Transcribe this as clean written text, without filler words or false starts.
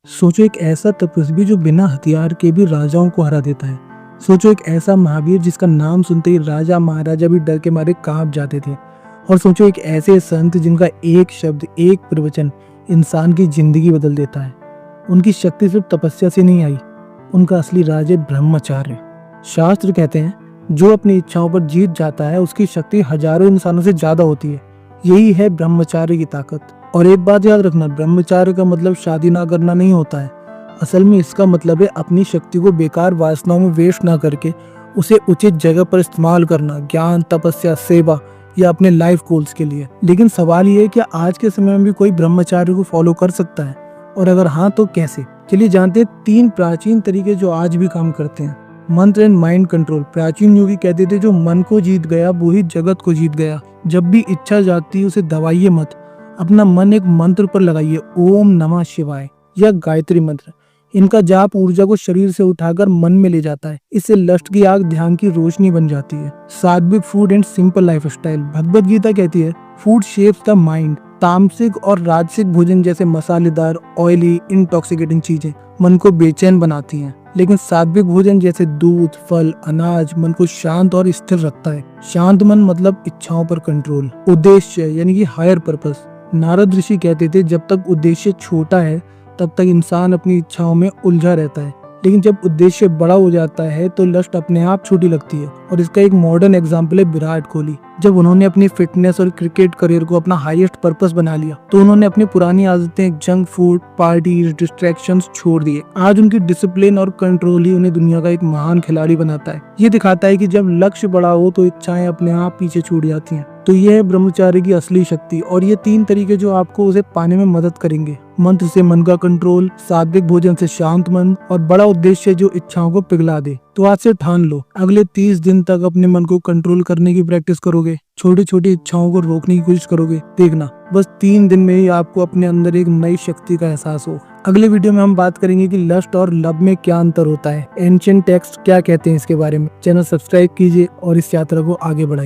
सोचो एक ऐसा तपस्वी जो बिना हथियार के भी राजाओं को हरा देता है। सोचो एक ऐसा महावीर जिसका नाम सुनते ही राजा महाराजा भी डर के मारे कांप जाते थे। और सोचो एक ऐसे संत जिनका एक शब्द, एक प्रवचन इंसान की जिंदगी बदल देता है। उनकी शक्ति सिर्फ तपस्या से नहीं आई, उनका असली राज है ब्रह्मचार्य। शास्त्र कहते हैं जो अपनी इच्छाओं पर जीत जाता है उसकी शक्ति हजारों इंसानों से ज्यादा होती है। यही है ब्रह्मचार्य की ताकत। और एक बात याद रखना, ब्रह्मचार्य का मतलब शादी ना करना नहीं होता है। असल में इसका मतलब है अपनी शक्ति को बेकार वासनाओं में वेस्ट ना करके उसे उचित जगह पर इस्तेमाल करना, ज्ञान, तपस्या, सेवा या अपने लाइफ गोल्स के लिए। लेकिन सवाल ये है कि आज के समय में भी कोई ब्रह्मचार्य को फॉलो कर सकता है, और अगर हाँ तो कैसे? चलिए जानते हैं 3 प्राचीन तरीके जो आज भी काम करते हैं। मंत्र एंड माइंड कंट्रोल। प्राचीन योगी कहते थे जो मन को जीत गया वो ही जगत को जीत गया। जब भी इच्छा जाती है उसे दबाइए मत, अपना मन एक मंत्र पर लगाइए, ओम नमः शिवाय या गायत्री मंत्र। इनका जाप ऊर्जा को शरीर से उठाकर मन में ले जाता है। इससे लस्ट की आग ध्यान की रोशनी बन जाती है। सात्विक food and simple life style. Bhagavad Gita कहती है फूड शेप्स द माइंड। तामसिक और राजसिक भोजन जैसे मसालेदार, ऑयली, इंटॉक्सिकेटिंग चीजें मन को बेचैन बनाती हैं, लेकिन सात्विक भोजन जैसे दूध, फल, अनाज मन को शांत और स्थिर रखता है। शांत मन मतलब इच्छाओं पर कंट्रोल। उद्देश्य यानी कि हायर पर्पस। नारद ऋषि कहते थे जब तक उद्देश्य छोटा है तब तक इंसान अपनी इच्छाओं में उलझा रहता है, लेकिन जब उद्देश्य बड़ा हो जाता है तो लस्ट अपने आप छोटी लगती है। और इसका एक मॉडर्न एग्जाम्पल है विराट कोहली। जब उन्होंने अपनी फिटनेस और क्रिकेट करियर को अपना हाईएस्ट पर्पस बना लिया तो उन्होंने अपनी पुरानी आदतें, जंक फूड, पार्टीज, डिस्ट्रैक्शंस छोड़ दिए। आज उनकी डिसिप्लिन और कंट्रोल ही उन्हें दुनिया का एक महान खिलाड़ी बनाता है। ये दिखाता है कि जब लक्ष्य बड़ा हो तो इच्छाएं अपने आप पीछे छूट जाती हैं। तो ये है ब्रह्मचार्य की असली शक्ति, और ये 3 तरीके जो आपको उसे पाने में मदद करेंगे। मंत्र से मन का कंट्रोल, सात्विक भोजन से शांत मन, और बड़ा उद्देश्य जो इच्छाओं को पिघला दे। तो आज से ठान लो, अगले 30 दिन तक अपने मन को कंट्रोल करने की प्रैक्टिस करोगे, छोटी छोटी इच्छाओं को रोकने की कोशिश करोगे। देखना बस 3 दिन में ही आपको अपने अंदर एक नई शक्ति का एहसास हो। अगले वीडियो में हम बात करेंगे कि लस्ट और लव में क्या अंतर होता है, एंशिएंट टेक्स्ट क्या कहते हैं इसके बारे में। चैनल सब्सक्राइब कीजिए और इस यात्रा को आगे बढ़ाइए।